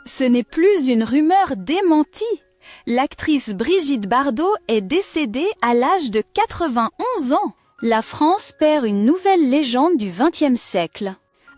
Ce n'est plus une rumeur démentie. L'actrice Brigitte Bardot est décédée à l'âge de 91 ans. La France perd une nouvelle légende du XXe siècle.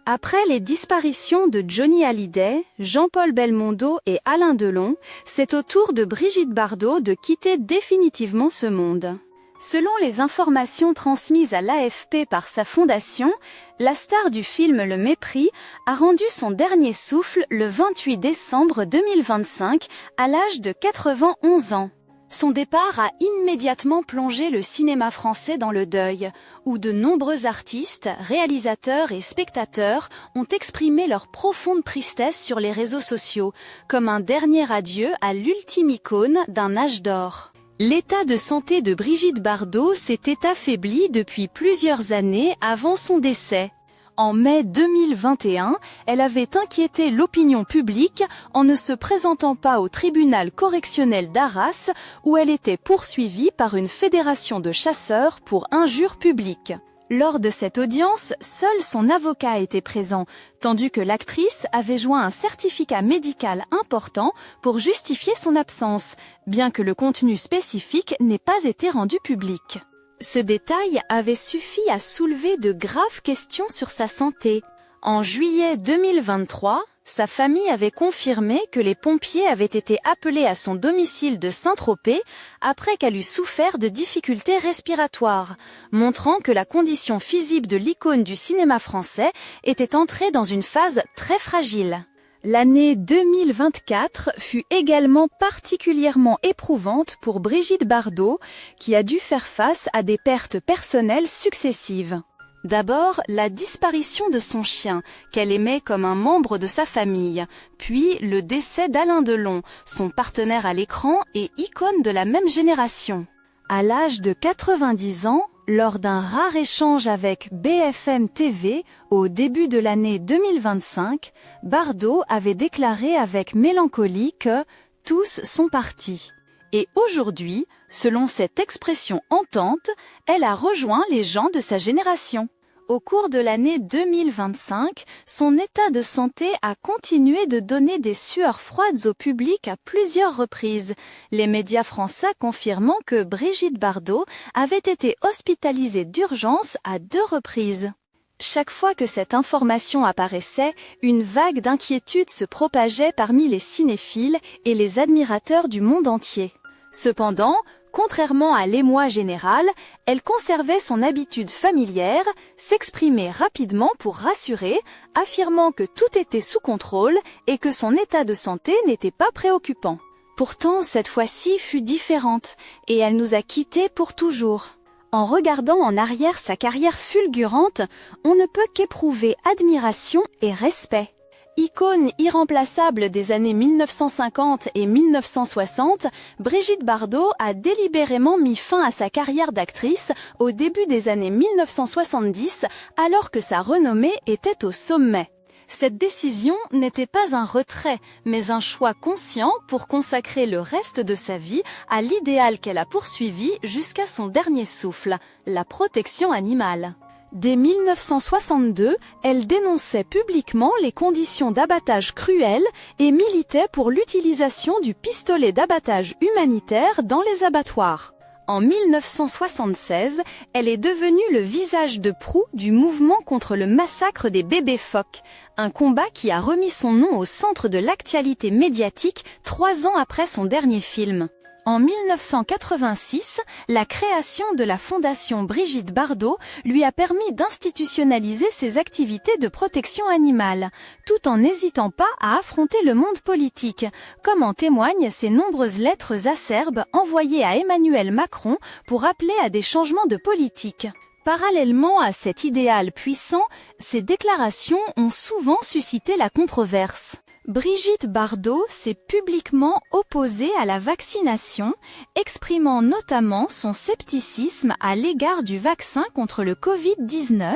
Après les disparitions de Johnny Hallyday, Jean-Paul Belmondo et Alain Delon, c'est au tour de Brigitte Bardot de quitter définitivement ce monde. Selon les informations transmises à l'AFP par sa fondation, la star du film Le Mépris a rendu son dernier souffle le 28 décembre 2025 à l'âge de 91 ans. Son départ a immédiatement plongé le cinéma français dans le deuil, où de nombreux artistes, réalisateurs et spectateurs ont exprimé leur profonde tristesse sur les réseaux sociaux, comme un dernier adieu à l'ultime icône d'un âge d'or. L'état de santé de Brigitte Bardot s'était affaibli depuis plusieurs années avant son décès. En mai 2021, elle avait inquiété l'opinion publique en ne se présentant pas au tribunal correctionnel d'Arras où elle était poursuivie par une fédération de chasseurs pour injures publiques. Lors de cette audience, seul son avocat était présent, tandis que l'actrice avait joint un certificat médical important pour justifier son absence, bien que le contenu spécifique n'ait pas été rendu public. Ce détail avait suffi à soulever de graves questions sur sa santé. En juillet 2023, sa famille avait confirmé que les pompiers avaient été appelés à son domicile de Saint-Tropez après qu'elle eût souffert de difficultés respiratoires, montrant que la condition physique de l'icône du cinéma français était entrée dans une phase très fragile. L'année 2024 fut également particulièrement éprouvante pour Brigitte Bardot, qui a dû faire face à des pertes personnelles successives. D'abord, la disparition de son chien, qu'elle aimait comme un membre de sa famille, puis le décès d'Alain Delon, son partenaire à l'écran et icône de la même génération. À l'âge de 90 ans, lors d'un rare échange avec BFM TV au début de l'année 2025, Bardot avait déclaré avec mélancolie que « tous sont partis ». Et aujourd'hui, selon cette expression hantante, elle a rejoint les gens de sa génération. Au cours de l'année 2025, son état de santé a continué de donner des sueurs froides au public à plusieurs reprises, les médias français confirmant que Brigitte Bardot avait été hospitalisée d'urgence à 2 reprises. Chaque fois que cette information apparaissait, une vague d'inquiétude se propageait parmi les cinéphiles et les admirateurs du monde entier. Cependant, contrairement à l'émoi général, elle conservait son habitude familière, s'exprimait rapidement pour rassurer, affirmant que tout était sous contrôle et que son état de santé n'était pas préoccupant. Pourtant, cette fois-ci fut différente et elle nous a quittés pour toujours. En regardant en arrière sa carrière fulgurante, on ne peut qu'éprouver admiration et respect. Icône irremplaçable des années 1950 et 1960, Brigitte Bardot a délibérément mis fin à sa carrière d'actrice au début des années 1970, alors que sa renommée était au sommet. Cette décision n'était pas un retrait, mais un choix conscient pour consacrer le reste de sa vie à l'idéal qu'elle a poursuivi jusqu'à son dernier souffle, la protection animale. Dès 1962, elle dénonçait publiquement les conditions d'abattage cruelles et militait pour l'utilisation du pistolet d'abattage humanitaire dans les abattoirs. En 1976, elle est devenue le visage de proue du mouvement contre le massacre des bébés phoques, un combat qui a remis son nom au centre de l'actualité médiatique 3 ans après son dernier film. En 1986, la création de la Fondation Brigitte Bardot lui a permis d'institutionnaliser ses activités de protection animale, tout en n'hésitant pas à affronter le monde politique, comme en témoignent ses nombreuses lettres acerbes envoyées à Emmanuel Macron pour appeler à des changements de politique. Parallèlement à cet idéal puissant, ces déclarations ont souvent suscité la controverse. Brigitte Bardot s'est publiquement opposée à la vaccination, exprimant notamment son scepticisme à l'égard du vaccin contre le Covid-19,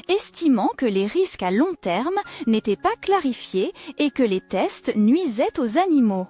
estimant que les risques à long terme n'étaient pas clarifiés et que les tests nuisaient aux animaux.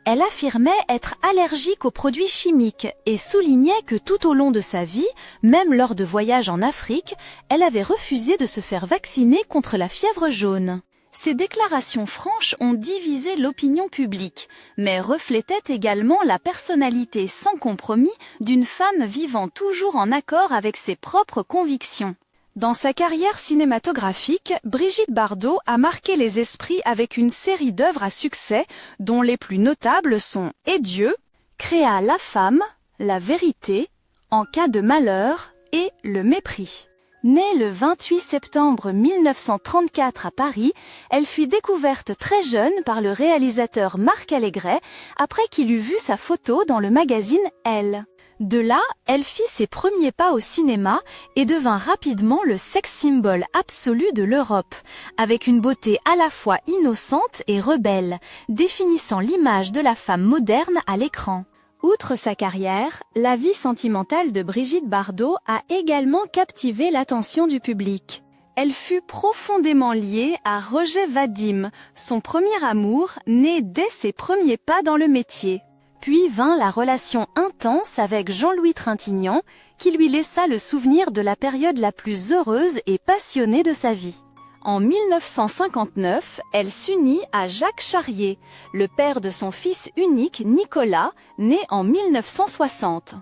Elle affirmait être allergique aux produits chimiques et soulignait que tout au long de sa vie, même lors de voyages en Afrique, elle avait refusé de se faire vacciner contre la fièvre jaune. Ces déclarations franches ont divisé l'opinion publique, mais reflétaient également la personnalité sans compromis d'une femme vivant toujours en accord avec ses propres convictions. Dans sa carrière cinématographique, Brigitte Bardot a marqué les esprits avec une série d'œuvres à succès, dont les plus notables sont Et Dieu, Créa la femme, La vérité, En cas de malheur et Le mépris. Née le 28 septembre 1934 à Paris, elle fut découverte très jeune par le réalisateur Marc Allégret après qu'il eut vu sa photo dans le magazine Elle. De là, elle fit ses premiers pas au cinéma et devint rapidement le sex symbol absolu de l'Europe, avec une beauté à la fois innocente et rebelle, définissant l'image de la femme moderne à l'écran. Outre sa carrière, la vie sentimentale de Brigitte Bardot a également captivé l'attention du public. Elle fut profondément liée à Roger Vadim, son premier amour, né dès ses premiers pas dans le métier. Puis vint la relation intense avec Jean-Louis Trintignant, qui lui laissa le souvenir de la période la plus heureuse et passionnée de sa vie. En 1959, elle s'unit à Jacques Charrier, le père de son fils unique Nicolas, né en 1960.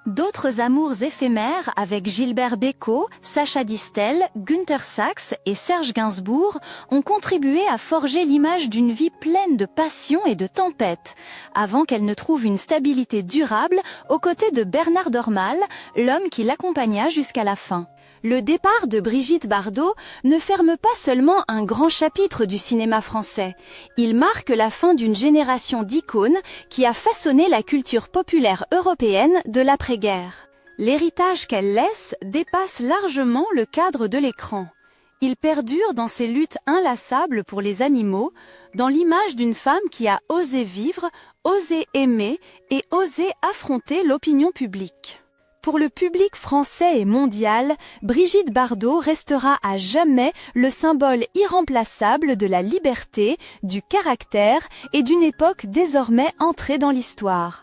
D'autres amours éphémères avec Gilbert Bécaud, Sacha Distel, Günther Sachs et Serge Gainsbourg ont contribué à forger l'image d'une vie pleine de passion et de tempêtes, avant qu'elle ne trouve une stabilité durable aux côtés de Bernard Dormal, l'homme qui l'accompagna jusqu'à la fin. Le départ de Brigitte Bardot ne ferme pas seulement un grand chapitre du cinéma français. Il marque la fin d'une génération d'icônes qui a façonné la culture populaire européenne de l'après-guerre. L'héritage qu'elle laisse dépasse largement le cadre de l'écran. Il perdure dans ses luttes inlassables pour les animaux, dans l'image d'une femme qui a osé vivre, osé aimer et osé affronter l'opinion publique. Pour le public français et mondial, Brigitte Bardot restera à jamais le symbole irremplaçable de la liberté, du caractère et d'une époque désormais entrée dans l'histoire.